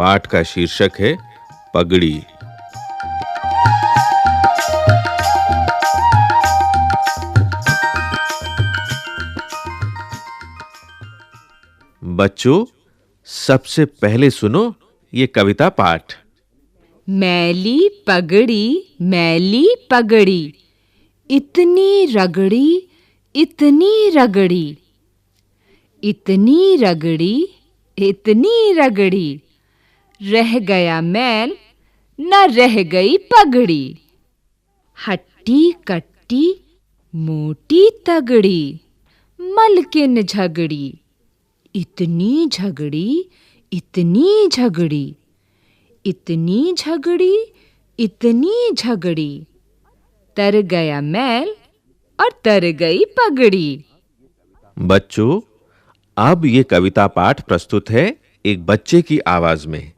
पाठ का शीर्षक है पगड़ी। बच्चों, सबसे पहले सुनो ये कविता पाठ। मैली पगड़ी, इतनी रगड़ी, इतनी रगड़ी, इतनी रगड़ी, इतनी रगड़ी, रह गया मैल, न रह गई पगड़ी। हट्टी कट्टी मोटी तगड़ी, मलकिन झगड़ी, इतनी झगड़ी, इतनी झगड़ी, इतनी झगड़ी, इतनी झगड़ी, तर गया मैल और तर गई पगड़ी। बच्चों, अब ये कविता पाठ प्रस्तुत है एक बच्चे की आवाज में,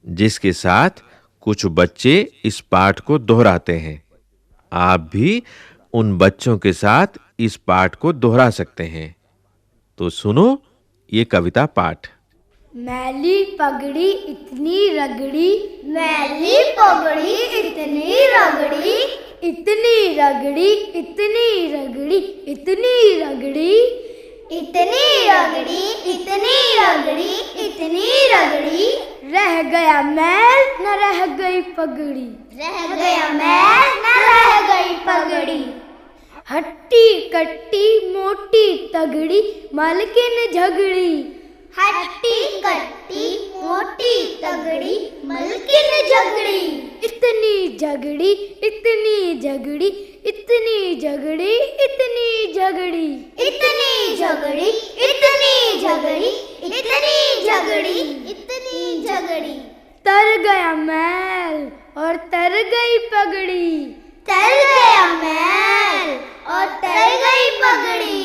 जिसके साथ कुछ बच्चे इस पाठ को दोहराते हैं। आप भी उन बच्चों के साथ इस पाठ को दोहरा सकते हैं। तो सुनो ये कविता पाठ। मैली पगड़ी इतनी रगड़ी, मैली पगड़ी इतनी रगड़ी, इतनी रगड़ी, इतनी रगड़ी, इतनी रगड़ी, इतनी रगड़ी, इतनी रगड़ी, इतनी रगड़ी, रह गया मैल न रह गई पगड़ी, रह गया मैल न रह गई पगड़ी। हट्टी कट्टी मोटी तगड़ी, मलकिन झगड़ी, हट्टी कट्टी मोटी तगड़ी, मलकिन झगड़ी, इतनी झगड़ी, इतनी झगड़ी, इतनी झगड़ी, इतनी झगड़ी, इतनी झगड़ी, इतनी झगड़ी, इतनी झगड़ी, इतनी झगड़ी, तर गया मैल और तर गई पगड़ी, तर गया मैल और तर गई पगड़ी।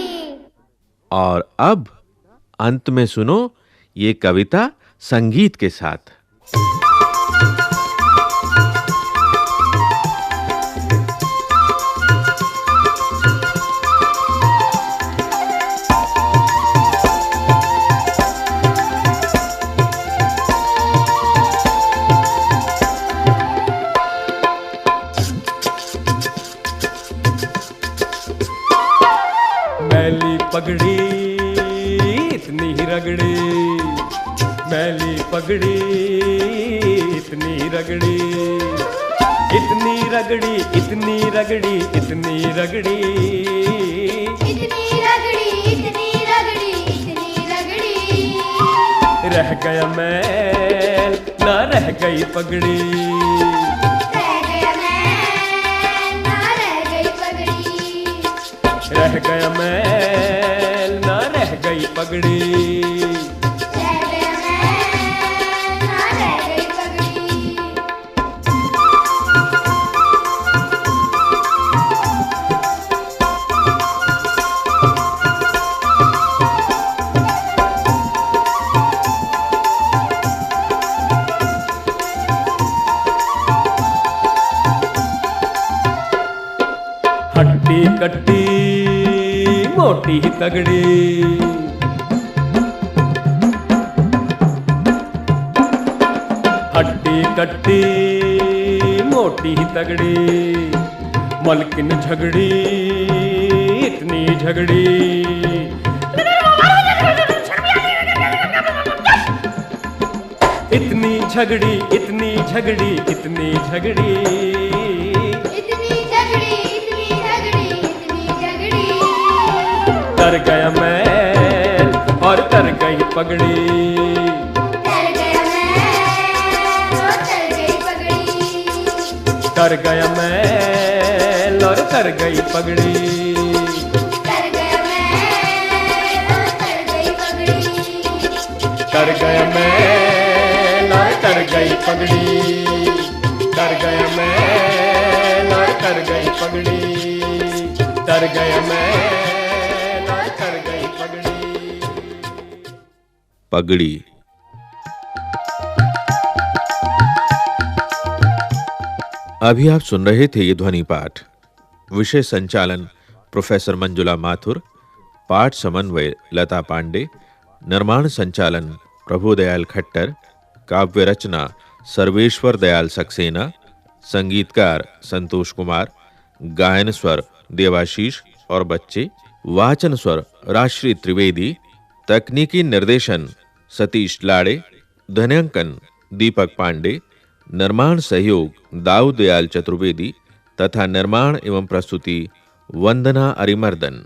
और अब अंत में सुनो ये कविता संगीत के साथ। मैली पगड़ी इतनी ही रगड़ी, मैली पगड़ी इतनी रगड़ी, इतनी रगड़ी, इतनी रगड़ी, इतनी रगड़ी, इतनी रगड़ी, इतनी रगड़ी, इतनी रगड़ी, रह गया मैल ना रह गई पगड़ी, रह गया मैल ना रह गई पगड़ी, रह गया मैल ना रह गई पगड़ी। रह गया मैल ना रह गई पगड़ी। हट्टी कट्टी मोटी तगड़ी, हट्टी कट्टी मोटी तगड़ी, मलकिन झगड़ी, इतनी झगड़ी, इतनी झगड़ी, इतनी झगड़ी, इतनी झगड़ी, इतनी झगड़ी, इतनी झगड़ी, इतनी झगड़ी, तर गया मैल और तर गई पगड़ी, तर गया मैल और तर गई पगड़ी, तर गया मैल और तर गई पगड़ी, तर गया मैल और तर गई पगड़ी, तर गया मैल और तर गई पगड़ी, तर गया मैल और तर गई पगड़ी, तर गया मैल और तर गई पगड़ी। पगड़ी। अभी आप सुन रहे थे ये ध्वनि पाठ। विषय संचालन प्रोफेसर मंजुला माथुर, पाठ समन्वय लता पांडे, निर्माण संचालन प्रभुदयाल खट्टर, काव्य रचना सर्वेश्वर दयाल सक्सेना, संगीतकार संतोष कुमार, गायन स्वर देवाशीष और बच्चे, वाचन स्वर राजश्री त्रिवेदी, तकनीकी निर्देशन सतीश लाड़े, ध्वन्यांकन दीपक पांडे, निर्माण सहयोग दाऊद दयाल चतुर्वेदी तथा निर्माण एवं प्रस्तुति वंदना अरिमर्दन।